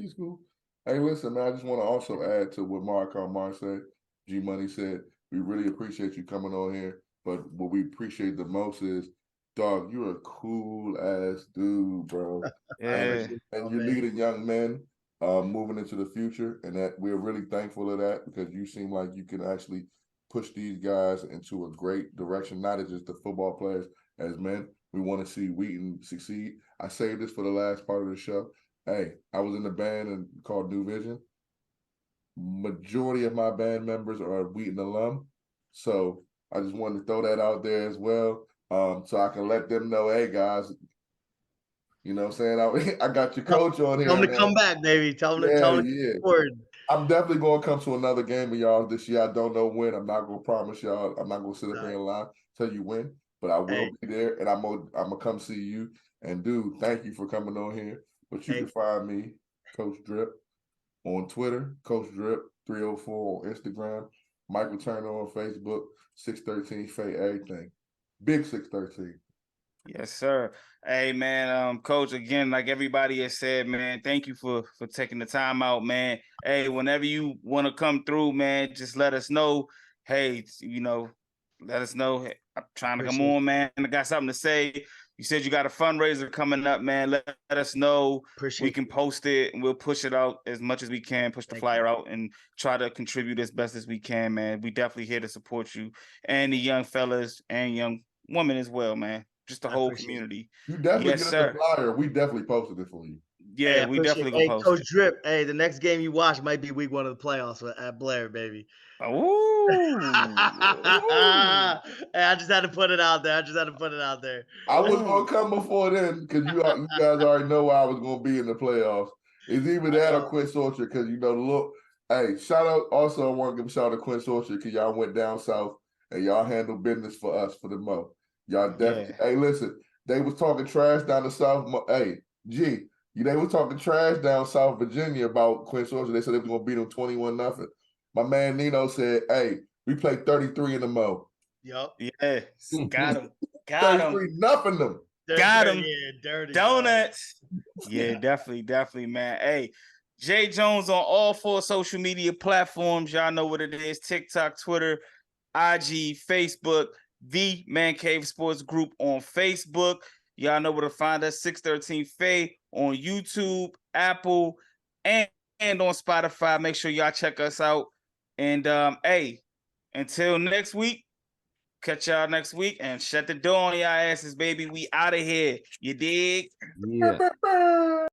School. Hey, listen, man, I just want to also add to what Mar said, G Money said. We really appreciate you coming on here, but what we appreciate the most is, dog, you're a cool ass dude, bro. Yeah. And you're leading young men moving into the future, and that we're really thankful of that, because you seem like you can actually push these guys into a great direction, not as just the football players, as men. We want to see Wheaton succeed. I saved this for the last part of the show. Hey, I was in a band called New Vision. Majority of my band members are Wheaton alum, so I just wanted to throw that out there as well, so I can let them know, hey guys, you know what I'm saying? I got your coach on here. Tell them to come back, baby. Tell them to forward. I'm definitely going to come to another game with y'all this year. I don't know when. I'm not going to promise y'all. I'm not going to sit up here and lie, tell you when, but I will be there, and I'm gonna come see you. And dude, thank you for coming on here. But you can find me, Coach Drip, on Twitter, Coach Drip 304 on Instagram, Michael Turner on Facebook, 613 Faye, everything. Big 613. Yes, sir. Hey, man, Coach, again, like everybody has said, man, thank you for taking the time out, man. Hey, whenever you want to come through, man, just let us know. Hey, let us know. Hey, I'm trying to come on, man. I got something to say. You said you got a fundraiser coming up, man. Let us know. We can post it, and we'll push it out as much as we can, push the flyer out, and try to contribute as best as we can, man. We definitely here to support you and the young fellas and young women as well, man. Just the whole community. You definitely get us the flyer. We definitely posted it for you. Yeah, we definitely gonna post Coach Drip, hey, the next game you watch might be week 1 of the playoffs at Blair, baby. Oh, hey, I just had to put it out there. I was gonna come before then, because you guys already know where I was gonna be in the playoffs. It's either that or Quinn Sorcher, because hey, shout out. Also, I want to give a shout out to Quinn Sorcher, because y'all went down south and y'all handled business for us for the mo. Y'all definitely. Hey, listen, they was talking trash down the south. Hey, they was talking trash down South Virginia about Quinn Sorcher. They said they was gonna beat them 21-0. My man Nino said, hey, we played 33 in the mo. Yup. Yeah. Got him. 33-0 them. Got him. Yeah, dirty. Donuts. Yeah, definitely, man. Hey, Jae Jones on all 4 social media platforms. Y'all know what it is. TikTok, Twitter, IG, Facebook, The Man Cave Sports Group on Facebook. Y'all know where to find us. 613 Faye on YouTube, Apple, and on Spotify. Make sure y'all check us out. And hey, until next week, catch y'all next week, and shut the door on y'all asses, baby. We out of here. You dig? Yeah.